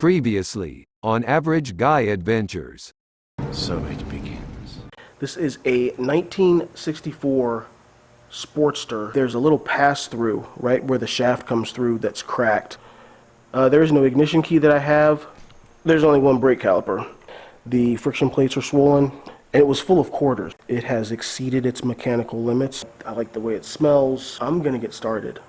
Previously, on Average Guy Adventures. So it begins. This is a 1964 Sportster. There's a little pass-through right where the shaft comes through that's cracked. There is no ignition key that I have. There's only one brake caliper. The friction plates are swollen, and it was full of quarters. It has exceeded its mechanical limits. I like the way it smells. I'm gonna get started.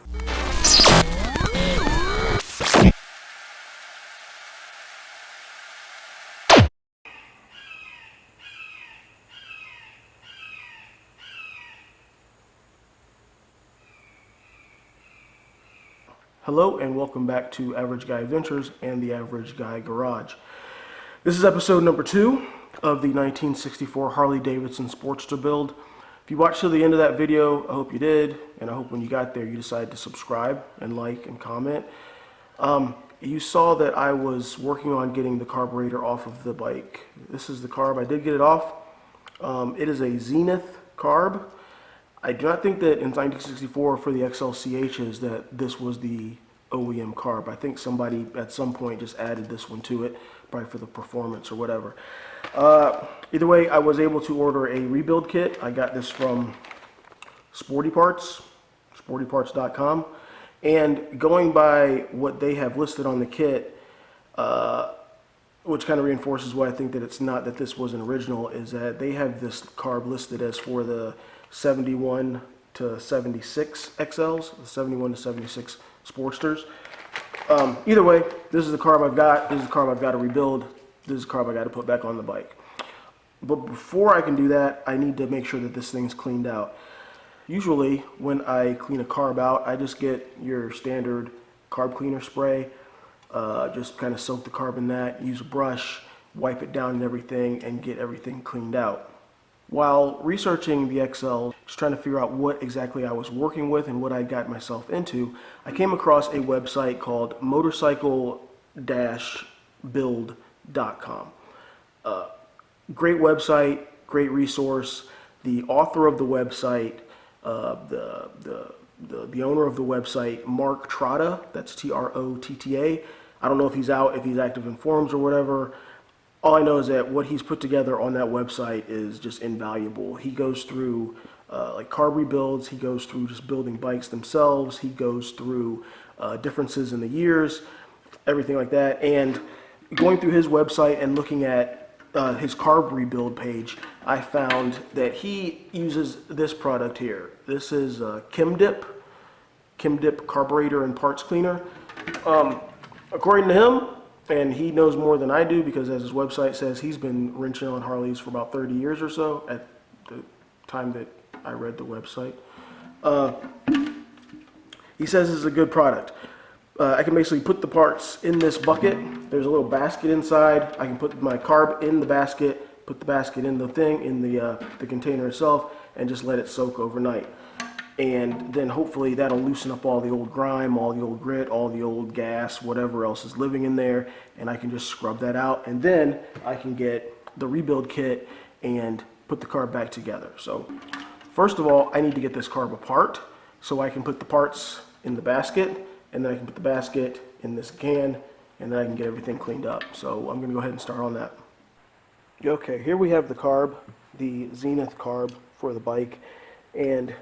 Hello and welcome back to Average Guy Adventures and the Average Guy Garage. This is episode number 2 of the 1964 Harley Davidson Sportster build. If you watched to the end of that video, I hope you did, and I hope when you got there you decided to subscribe and like and comment. You saw that I was working on getting the carburetor off of the bike. This is the carb. I did get it off. It is a Zenith carb. I do not think that in 1964 for the XLCHs that this was the OEM carb. I think somebody at some point just added this one to it, probably for the performance or whatever. Either way, I was able to order a rebuild kit. I got this from Sporty Parts, sportyparts.com. And going by what they have listed on the kit, which kind of reinforces why I think that it's not that this was an original, is that they have this carb listed as for the 71 to 76 XLs, the 71 to 76 Sportsters. Either way, this is the carb I've got. This is the carb I've got to rebuild. This is the carb I got to put back on the bike. But before I can do that, I need to make sure that this thing's cleaned out. Usually, when I clean a carb out, I just get your standard carb cleaner spray. Just kind of soak the carb in that, use a brush, wipe it down and everything, and get everything cleaned out. While researching the XL, just trying to figure out what exactly I was working with and what I got myself into, I came across a website called motorcycle-build.com. Great website, great resource. The author of the website, the owner of the website, Mark Trotta, that's Trotta. I don't know if he's active in forums or whatever. All I know is that what he's put together on that website is just invaluable. He goes through like carb rebuilds. He goes through just building bikes themselves. He goes through differences in the years, everything like that. And going through his website and looking at his carb rebuild page, I found that he uses this product here. This is Chemdip Carburetor and Parts Cleaner. According to him, and he knows more than I do because, as his website says, he's been wrenching on Harleys for about 30 years or so at the time that I read the website. He says this is a good product. I can basically put the parts in this bucket. There's a little basket inside. I can put my carb in the basket, put the basket in the thing, in the container itself, and just let it soak overnight. And then hopefully that'll loosen up all the old grime, all the old grit, all the old gas, whatever else is living in there, and I can just scrub that out. And then I can get the rebuild kit and put the carb back together. So first of all, I need to get this carb apart so I can put the parts in the basket, and then I can put the basket in this can, and then I can get everything cleaned up. So I'm going to go ahead and start on that. Okay, here we have the carb, the Zenith carb for the bike, and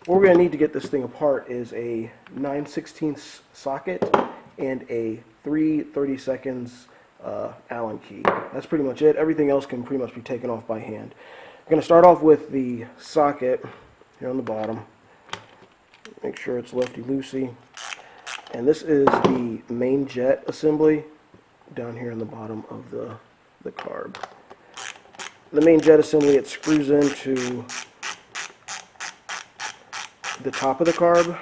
what we're going to need to get this thing apart is a 9/16 socket and a 3/32 Allen key. That's pretty much it. Everything else can pretty much be taken off by hand. I'm going to start off with the socket here on the bottom. Make sure it's lefty-loosey. And this is the main jet assembly down here on the bottom of the carb. The main jet assembly, it screws into the top of the carb.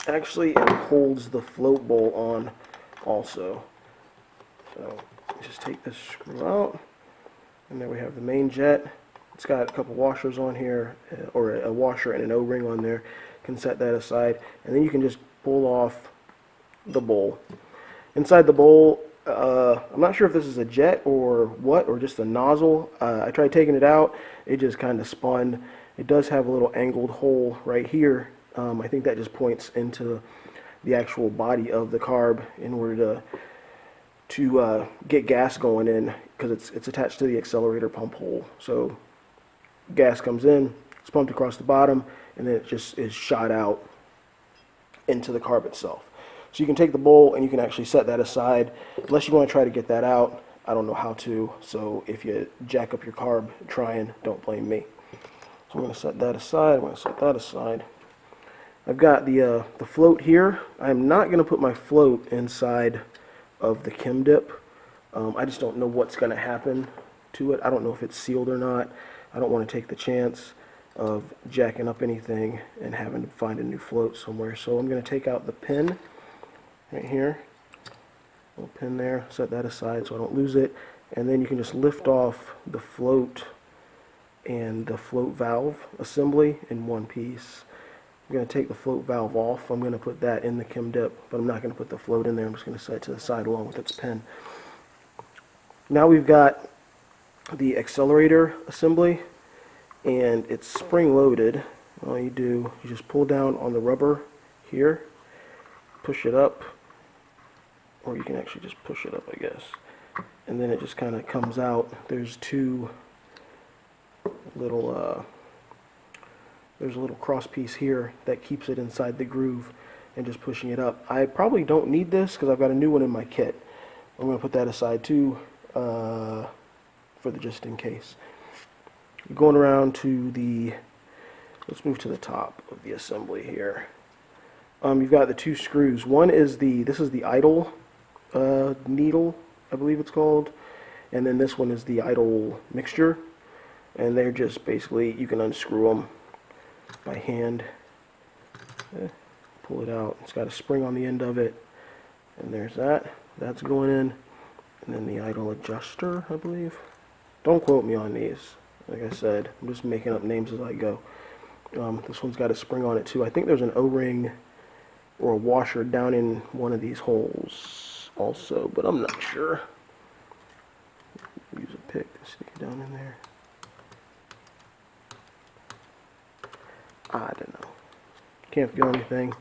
Actually, it holds the float bowl on also. So just take this screw out, and there we have the main jet. It's got a couple washers on here, or a washer and an O-ring on there. You can set that aside, and then you can just pull off the bowl. Inside the bowl, I'm not sure if this is a jet or what, or just a nozzle. I tried taking it out, it just kind of spun. It does have a little angled hole right here. I think that just points into the actual body of the carb in order to to get gas going in, because it's attached to the accelerator pump hole. So gas comes in, it's pumped across the bottom, and then it just is shot out into the carb itself. So you can take the bowl and you can actually set that aside, unless you want to try to get that out. I don't know how to, so if you jack up your carb trying, don't blame me. So I'm going to set that aside. I'm going to set that aside. I've got the float here. I'm not going to put my float inside of the chem dip. I just don't know what's going to happen to it. I don't know if it's sealed or not. I don't want to take the chance of jacking up anything and having to find a new float somewhere. So I'm going to take out the pin right here. Little pin there. Set that aside so I don't lose it. And then you can just lift off the float and the float valve assembly in one piece. I'm going to take the float valve off. I'm going to put that in the chem dip, but I'm not going to put the float in there. I'm just going to set it to the side along with its pin. Now we've got the accelerator assembly, and it's spring loaded. All you do, you just pull down on the rubber here, push it up, or you can actually just push it up, I guess. And then it just kind of comes out. There's there's a little cross piece here that keeps it inside the groove, and just pushing it up. I probably don't need this because I've got a new one in my kit. I'm going to put that aside too, for the just in case. Going around to the, let's move to the top of the assembly here. You've got the two screws. One is this is the idle needle, I believe it's called, and then this one is the idle mixture, and they're just basically, you can unscrew them by hand. Pull it out. It's got a spring on the end of it, and there's that's going in, and then the idle adjuster, I believe. Don't quote me on these. Like I said, I'm just making up names as I go. This one's got a spring on it too. I think there's an O-ring or a washer down in one of these holes also, but I'm not sure. Use a pick to stick it down in there. I don't know. Can't feel anything.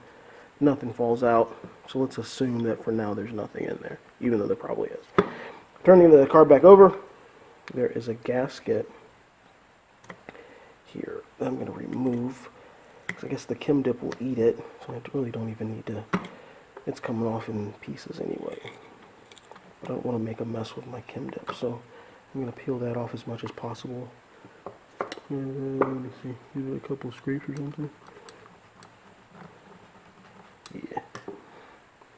Nothing falls out. So let's assume that for now there's nothing in there, even though there probably is. Turning the car back over, there is a gasket here that I'm going to remove, because I guess the chem dip will eat it, so I really don't even need to. It's coming off in pieces anyway. But I don't want to make a mess with my chem dip, so I'm going to peel that off as much as possible. Let me see, give it a couple scrapes or something. Yeah.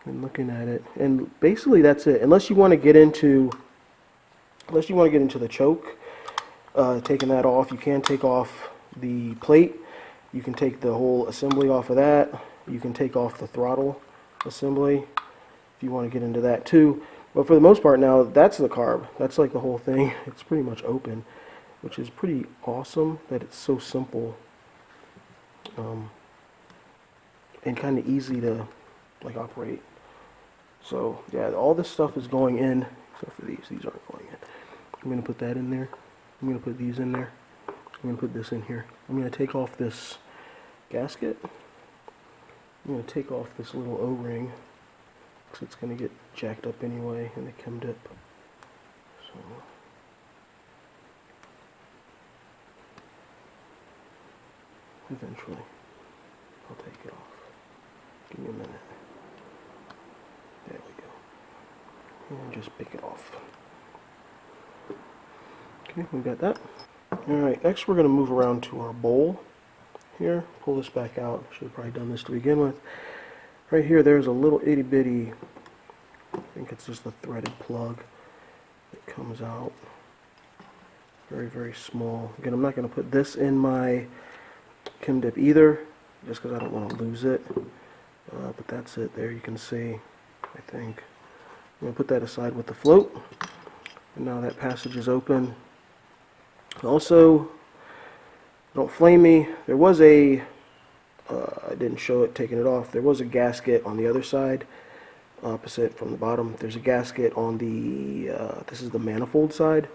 And looking at it, and basically that's it. Unless you want to get into the choke, taking that off, you can take off the plate. You can take the whole assembly off of that. You can take off the throttle assembly if you want to get into that too. But for the most part now, that's the carb. That's like the whole thing. It's pretty much open, which is pretty awesome that it's so simple and kind of easy to like operate. So yeah, all this stuff is going in, except for these aren't going in. I'm going to put that in there. I'm going to put these in there. I'm going to put this in here. I'm going to take off this gasket. I'm going to take off this little O-ring, because it's going to get jacked up anyway in the chem dip. So eventually I'll take it off. Give me a minute. There we go. And just pick it off. Okay, we got that. Alright, next we're going to move around to our bowl here. Pull this back out. Should have probably done this to begin with. Right here there's a little itty bitty, I think it's just a threaded plug that comes out. Very, very small. Again, I'm not going to put this in my chem dip either, just because I don't want to lose it. But that's it there, you can see, I think. I'm going to put that aside with the float. And now that passage is open. Also, don't flame me, there was a, I didn't show it taking it off, there was a gasket on the other side, opposite from the bottom. There's a gasket on the, this is the manifold side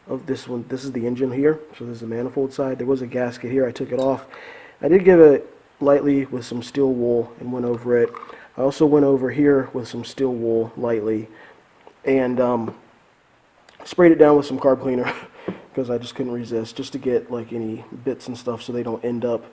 of this one. This is the engine here, so this is the manifold side. There was a gasket here, I took it off. I did give it lightly with some steel wool and went over it. I also went over here with some steel wool lightly and sprayed it down with some carb cleaner because I just couldn't resist, just to get like any bits and stuff so they don't end up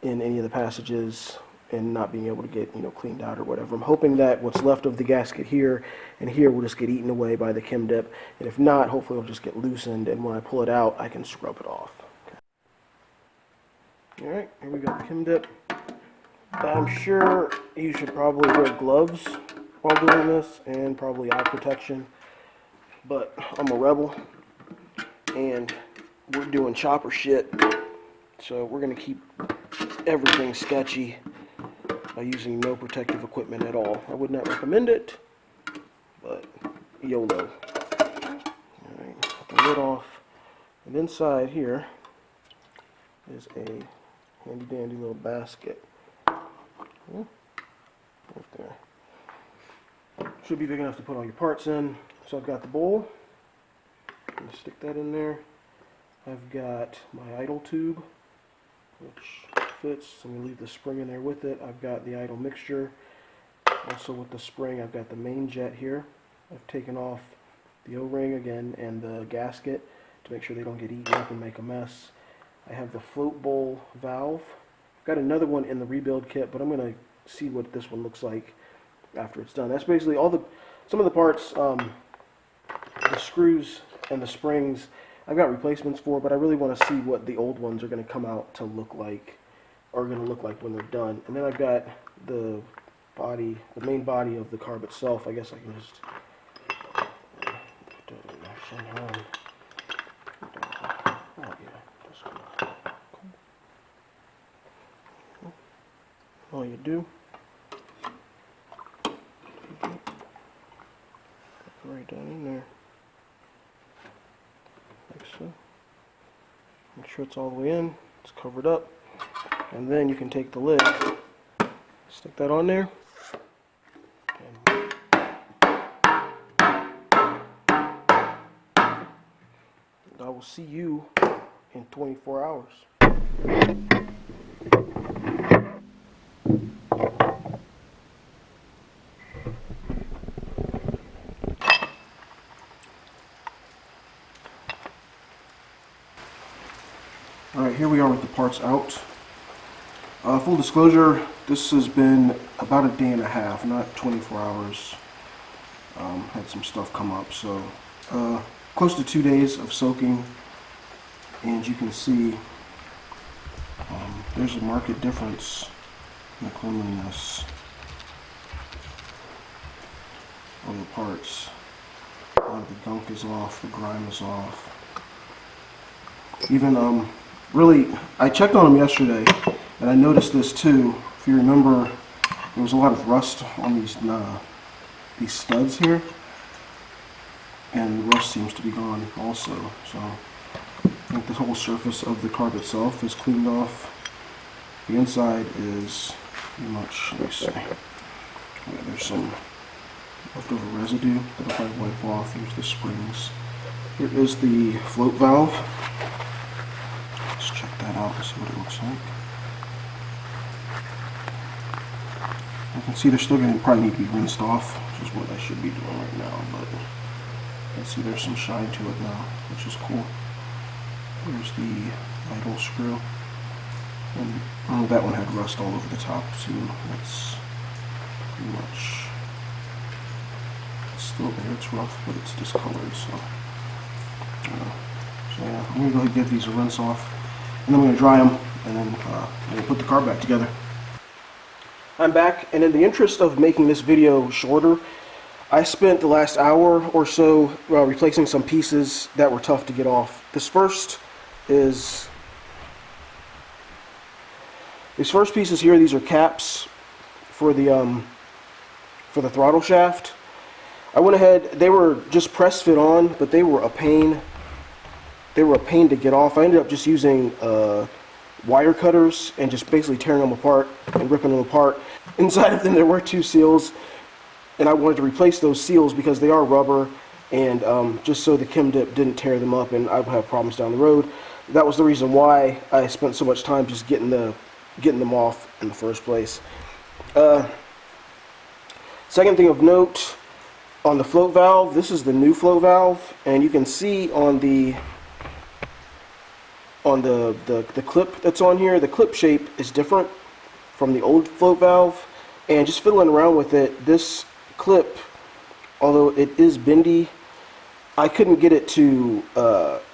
in any of the passages and not being able to get, you know, cleaned out or whatever. I'm hoping that what's left of the gasket here and here will just get eaten away by the chem dip, and if not, hopefully it'll just get loosened, and when I pull it out, I can scrub it off. Okay. Alright, here we got the chem dip. I'm sure you should probably wear gloves while doing this, and probably eye protection, but I'm a rebel, and we're doing chopper shit, so we're going to keep everything sketchy by using no protective equipment at all. I would not recommend it, but YOLO. Alright, put the lid off, and inside here is a handy dandy little basket. Right there. Should be big enough to put all your parts in. So I've got the bowl. I'm going to stick that in there. I've got my idle tube, which fits. I'm going to leave the spring in there with it. I've got the idle mixture. Also with the spring, I've got the main jet here. I've taken off the O-ring again and the gasket to make sure they don't get eaten up and make a mess. I have the float bowl valve. I've got another one in the rebuild kit, but I'm going to see what this one looks like after it's done. That's basically all some of the parts, the screws and the springs, I've got replacements for, but I really want to see what the old ones are going to come out to look like, or going to look like when they're done. And then I've got the body, the main body of the carb itself. I guess I can just put that in there somehow. Oh yeah, that's cool. All you do, right down in there, like so. Make sure it's all the way in, it's covered up, and then you can take the lid, stick that on there, and I will see you in 24 hours. Alright, here we are with the parts out. Full disclosure, this has been about a day and a half, not 24 hours. Had some stuff come up, so close to 2 days of soaking, and you can see there's a marked difference in the cleanliness of the parts. A lot of the gunk is off, the grime is off. Even really, I checked on them yesterday, and I noticed this too. If you remember, there was a lot of rust on these studs here, and the rust seems to be gone also. So I think the whole surface of the carb itself is cleaned off. The inside is pretty much, let me see, yeah, there's some leftover residue that I'll probably wipe off. Here's the springs. Here is the float valve. Let's check that out and see what it looks like. You can see they're still going to probably need to be rinsed off, which is what I should be doing right now, but you can see there's some shine to it now, which is cool. Here's the idle screw. And that one had rust all over the top too. That's pretty much, it's still there, it's rough, but it's discolored, so yeah, I'm going to go ahead and give these a rinse off, and then I'm going to dry them, and then we'll put the carb back together. I'm back, and in the interest of making this video shorter, I spent the last hour or so replacing some pieces that were tough to get off. This first these first pieces here, these are caps for the throttle shaft. I went ahead, they were just press fit on, but they were a pain. They were a pain to get off. I ended up just using wire cutters and just basically tearing them apart and ripping them apart. Inside of them there were 2 seals, and I wanted to replace those seals because they are rubber, and just so the chem dip didn't tear them up and I would have problems down the road. That was the reason why I spent so much time just getting them off in the first place. Second thing of note, on the float valve, this is the new float valve, and you can see on the clip that's on here, the clip shape is different from the old float valve. And just fiddling around with it, this clip, although it is bendy, I couldn't get it to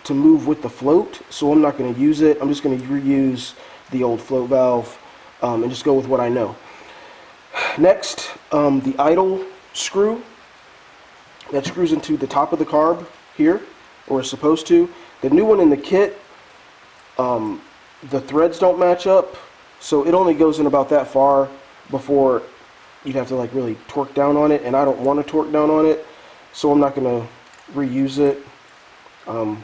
move with the float, so I'm not going to use it. I'm just going to reuse the old float valve and just go with what I know. Next, the idle screw that screws into the top of the carb here, or is supposed to. The new one in the kit, the threads don't match up, so it only goes in about that far before you'd have to like really torque down on it, and I don't want to torque down on it, so I'm not going to reuse it. And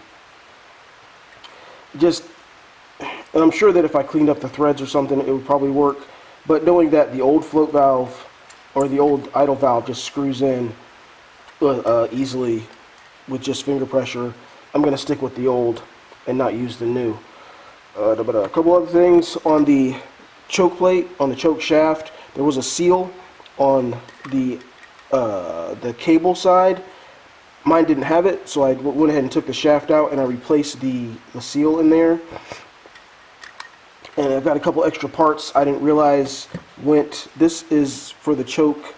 I'm sure that if I cleaned up the threads or something, it would probably work, but knowing that the old float valve or the old idle valve just screws in easily with just finger pressure, I'm going to stick with the old and not use the new. But a couple other things on the choke plate, on the choke shaft, there was a seal on the cable side. Mine didn't have it, so I went ahead and took the shaft out and I replaced the seal in there. And I've got a couple extra parts I didn't realize went. This is for the choke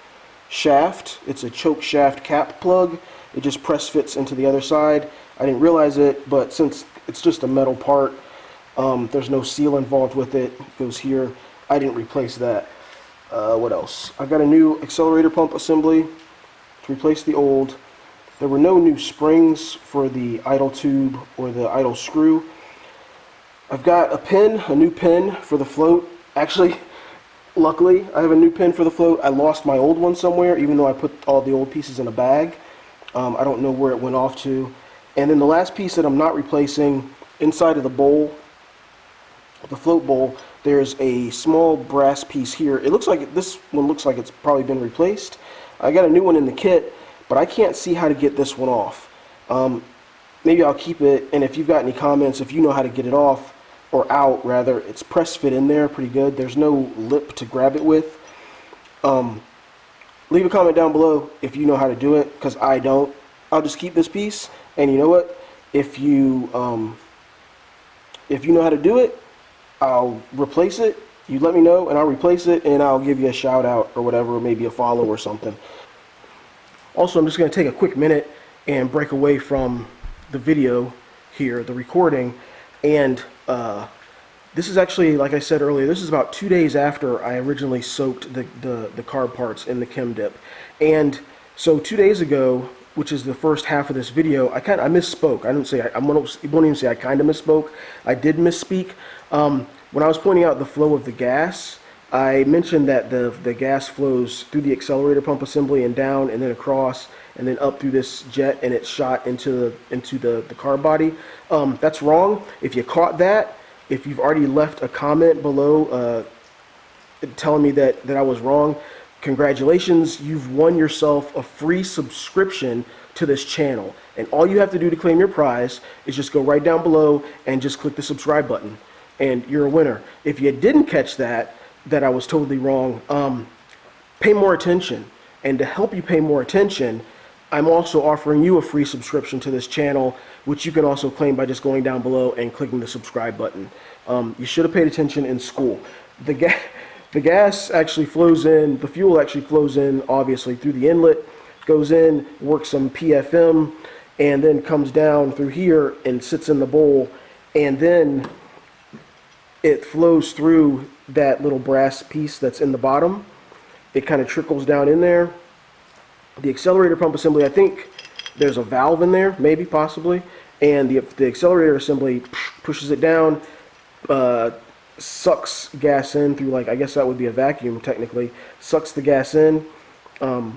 shaft. It's a choke shaft cap plug. It just press fits into the other side. I didn't realize it, but since it's just a metal part, there's no seal involved with it. It goes here. I didn't replace that. What else? I've got a new accelerator pump assembly to replace the old. There were no new springs for the idle tube or the idle screw. I've got a new pin for the float. Actually, luckily, I have a new pin for the float. I lost my old one somewhere, even though I put all the old pieces in a bag. I don't know where it went off to. And then the last piece that I'm not replacing, inside of the bowl, the float bowl, there's a small brass piece here. It looks like this one looks like it's probably been replaced. I got a new one in the kit, but I can't see how to get this one off. Maybe I'll keep it, and if you've got any comments, if you know how to get it off, or out rather, it's press fit in there pretty good. There's no lip to grab it with. Leave a comment down below if you know how to do it, because I don't. I'll just keep this piece, and you know what? If you know how to do it, I'll replace it. You let me know, and I'll replace it, and I'll give you a shout out or whatever, or maybe a follow or something. Also, I'm just going to take a quick minute and break away from the video here, the recording, and this is actually, like I said earlier, this is about 2 days after I originally soaked the carb parts in the chem dip. And so 2 days ago, which is the first half of this video, I misspoke. I didn't say, I won't even say I kind of misspoke. I did misspeak. When I was pointing out the flow of the gas, I mentioned that the gas flows through the accelerator pump assembly and down and then across and then up through this jet, and it's shot into the carb body. That's wrong. If you caught that, if you've already left a comment below telling me that I was wrong, congratulations, you've won yourself a free subscription to this channel. And all you have to do to claim your prize is just go right down below and just click the subscribe button, and you're a winner. If you didn't catch that I was totally wrong, pay more attention. And to help you pay more attention, I'm also offering you a free subscription to this channel, which you can also claim by just going down below and clicking the subscribe button. You should have paid attention in school. The gas actually flows in, the fuel actually flows in, obviously, through the inlet, goes in, works some PFM, and then comes down through here and sits in the bowl, and then it flows through that little brass piece that's in the bottom. It kind of trickles down in there. The accelerator pump assembly, I think there's a valve in there, maybe, possibly, and the accelerator assembly pushes it down, sucks gas in through, like, I guess that would be a vacuum technically, sucks the gas in, and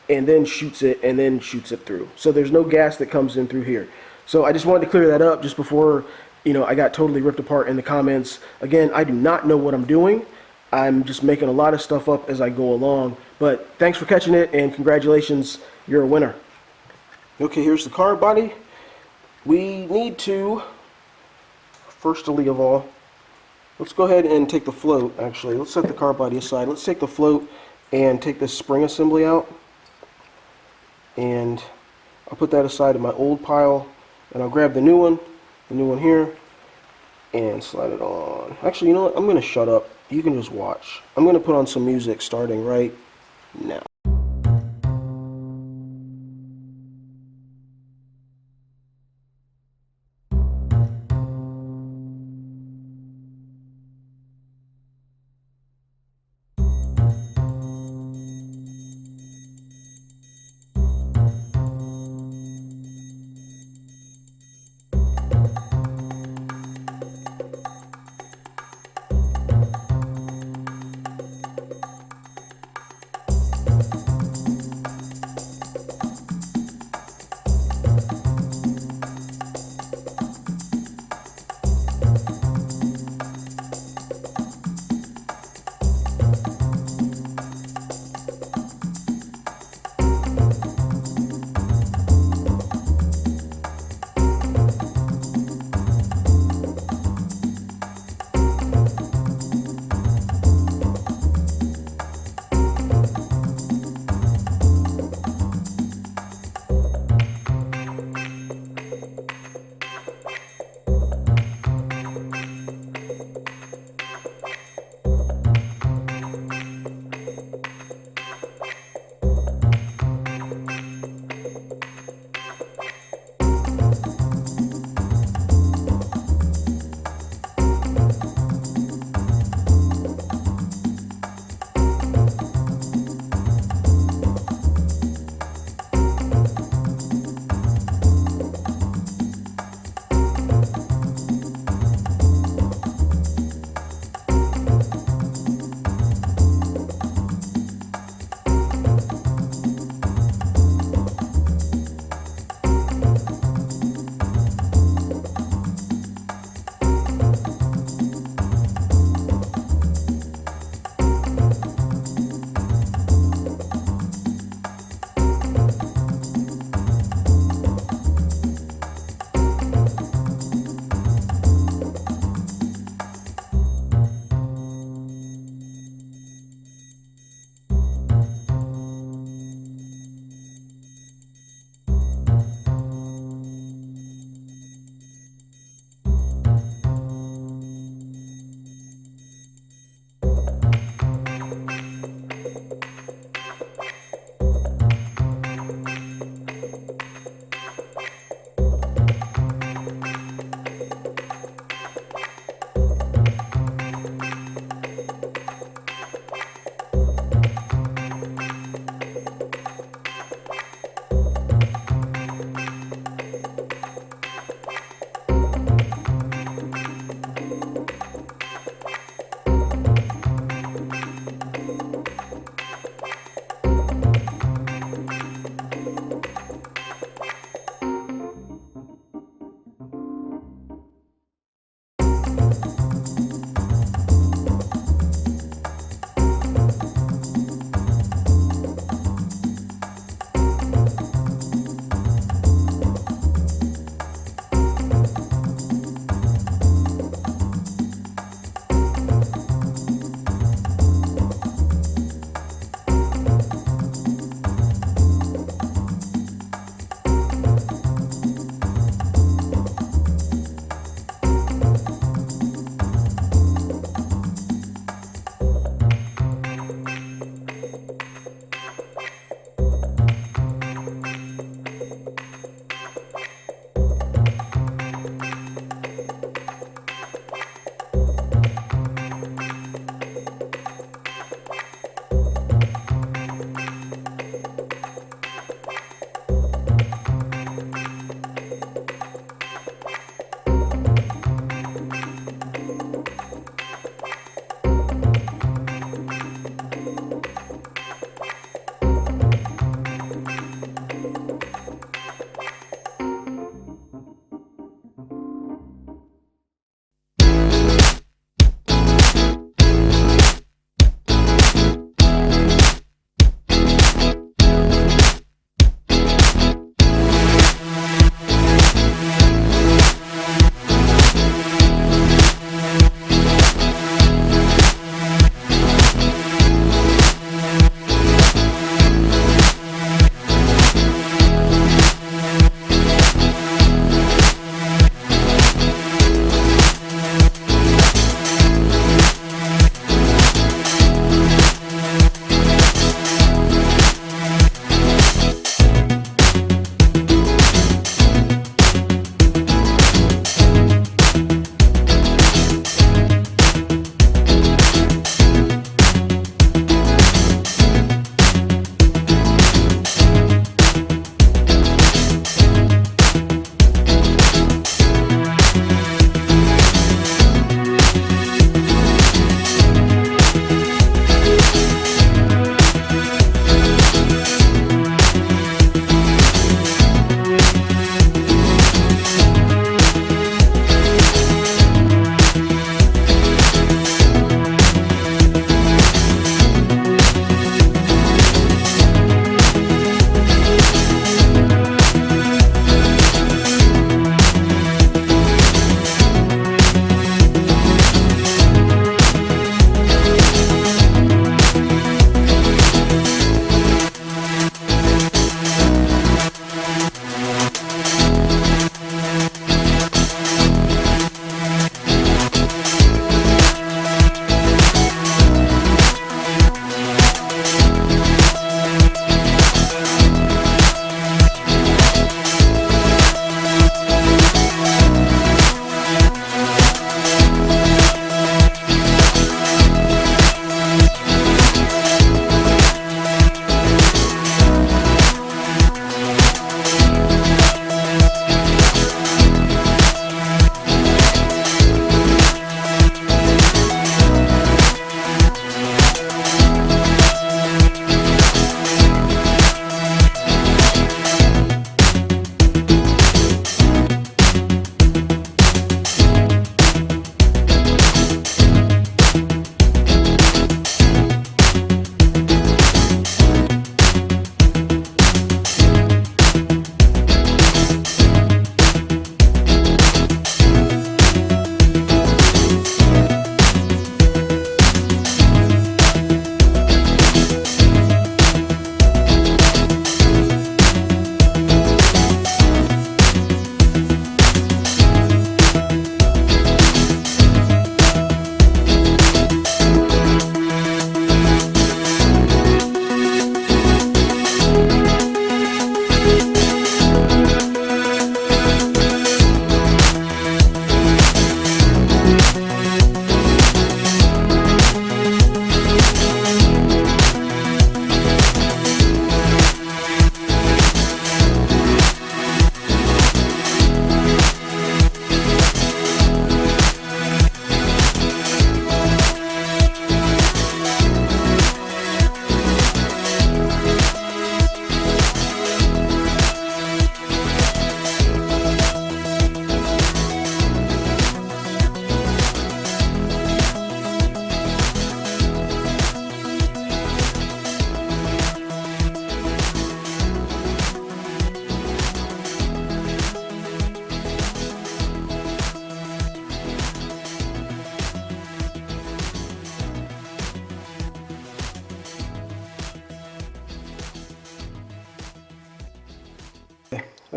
then shoots it through. So there's no gas that comes in through here. So I just wanted to clear that up just before, you know, I got totally ripped apart in the comments. Again, I do not know what I'm doing. I'm just making a lot of stuff up as I go along. But thanks for catching it, and congratulations, you're a winner. Okay, here's the carb body. We need to, firstly of all, let's go ahead and take the float, actually. Let's set the carb body aside. Let's take the float and take this spring assembly out. and I'll put that aside in my old pile, and I'll grab the new one here, and slide it on. Actually, you know what? I'm going to shut up. You can just watch. I'm going to put on some music starting right now.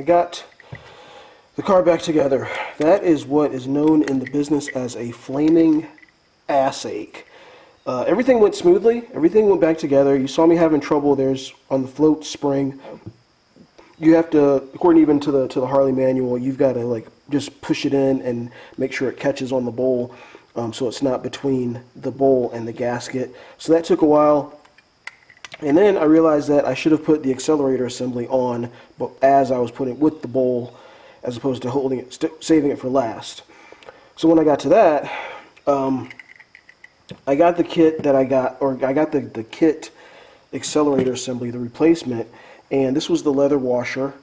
got the car back together. That is what is known in the business as a flaming ass ache. Everything went smoothly. Everything went back together. You saw me having trouble. There's on the float spring. You have to, according even to the Harley manual, you've got to like just push it in and make sure it catches on the bowl, so it's not between the bowl and the gasket. So that took a while. And then I realized that I should have put the accelerator assembly on, but as I was putting it with the bowl, as opposed to holding it, saving it for last. So when I got to that, I got the kit that I got the kit accelerator assembly, the replacement, and this was the leather washer,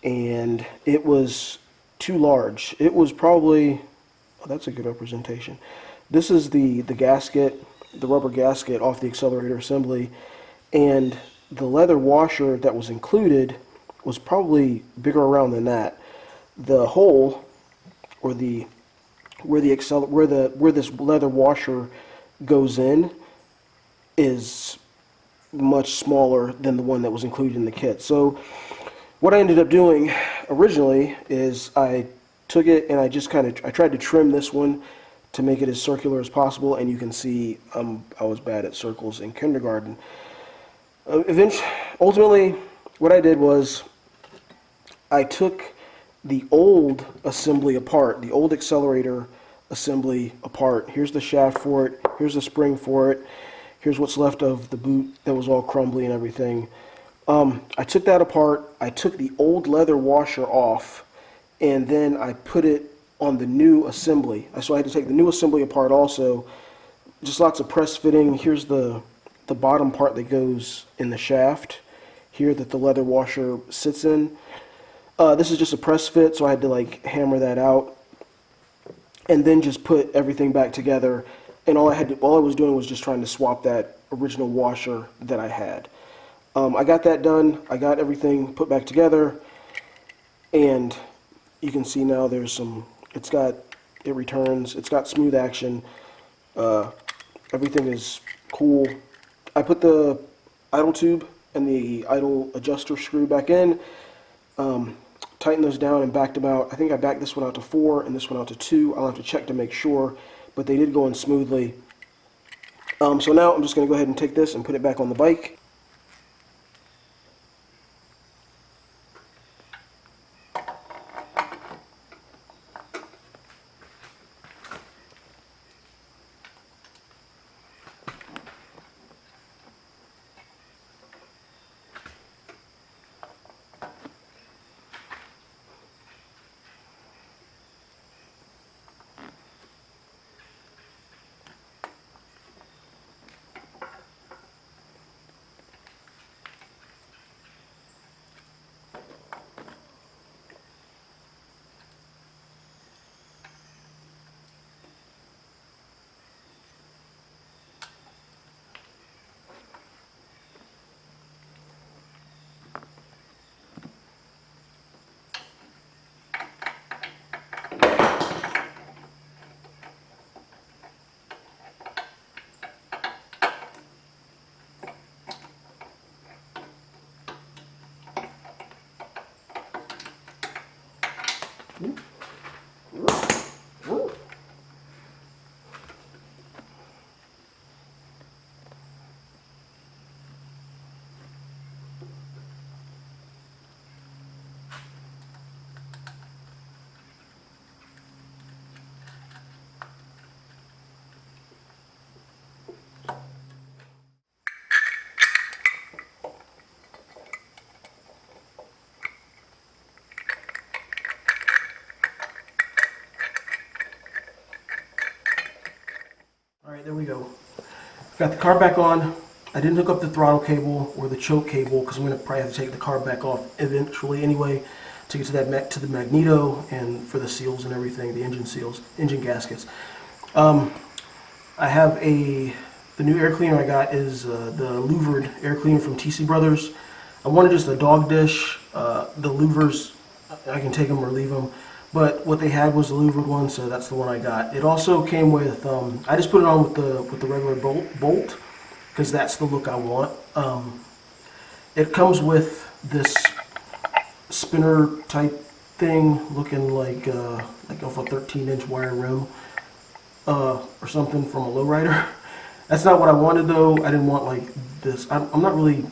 and it was too large. It was probably, oh, that's a good representation. This is the gasket, the rubber gasket off the accelerator assembly, and the leather washer that was included was probably bigger around than that. The hole, or where this leather washer goes in, is much smaller than the one that was included in the kit. So what I ended up doing originally is I took it and I tried to trim this one to make it as circular as possible, and you can see I was bad at circles in kindergarten. Ultimately, what I did was I took the old assembly apart, the old accelerator assembly apart. Here's the shaft for it, here's the spring for it, here's what's left of the boot that was all crumbly and everything. I took that apart, I took the old leather washer off, and then I put it on the new assembly. So I had to take the new assembly apart also. Just lots of press fitting. Here's the bottom part that goes in the shaft here that the leather washer sits in. This is just a press fit, so I had to like hammer that out and then just put everything back together. And all I was doing was just trying to swap that original washer that I had. I got that done. I got everything put back together, and you can see now there's some. It returns. It's got smooth action. Everything is cool. I put the idle tube and the idle adjuster screw back in. Tightened those down and backed them out. I think I backed this one out to 4 and this one out to 2. I'll have to check to make sure, but they did go in smoothly. So now I'm just going to go ahead and take this and put it back on the bike. Alright, there we go. Got the car back on. I didn't hook up the throttle cable or the choke cable because I'm going to probably have to take the car back off eventually anyway to get to the magneto and for the seals and everything, the engine seals, engine gaskets. I have the new air cleaner I got is the louvered air cleaner from TC Brothers. I wanted just a dog dish. The louvers, I can take them or leave them. But what they had was the louvered one, so that's the one I got. It also came with, I just put it on with the regular bolt, because that's the look I want. It comes with this spinner type thing, looking like off a 13-inch wire rim or something from a lowrider. That's not what I wanted though. I didn't want like this. I'm not really.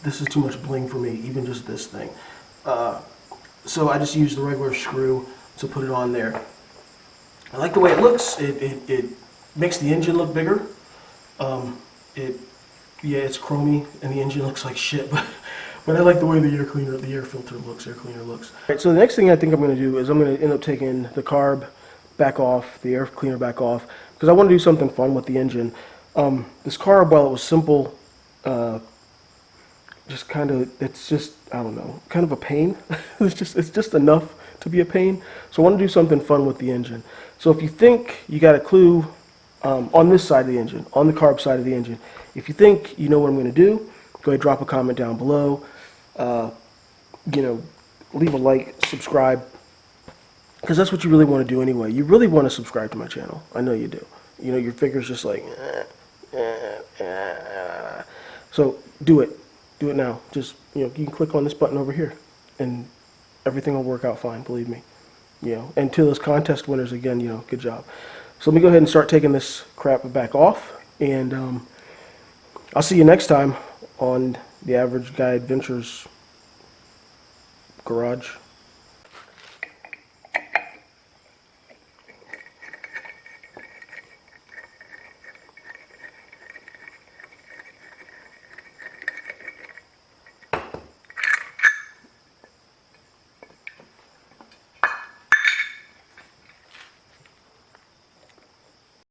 This is too much bling for me, even just this thing. So I just used the regular screw to put it on there. I like the way it looks. It makes the engine look bigger. Yeah, it's chromy and the engine looks like shit, but I like the way the air cleaner looks. Alright, so the next thing I think I'm going to do is I'm going to end up taking the carb back off, the air cleaner back off, because I want to do something fun with the engine. This carb, while it was simple, just kind of, it's just, I don't know, kind of a pain. It's just enough to be a pain. So I want to do something fun with the engine. So if you think you got a clue on this side of the engine, on the carb side of the engine, if you think you know what I'm going to do, go ahead and drop a comment down below. You know, leave a like, subscribe, because that's what you really want to do anyway. You really want to subscribe to my channel. I know you do. You know, your figure's just like, So do it. Do it now. Just, you know, you can click on this button over here, and everything will work out fine, believe me. You know, and to those contest winners, again, you know, good job. So let me go ahead and start taking this crap back off, and I'll see you next time on the Average Guy Adventures Garage.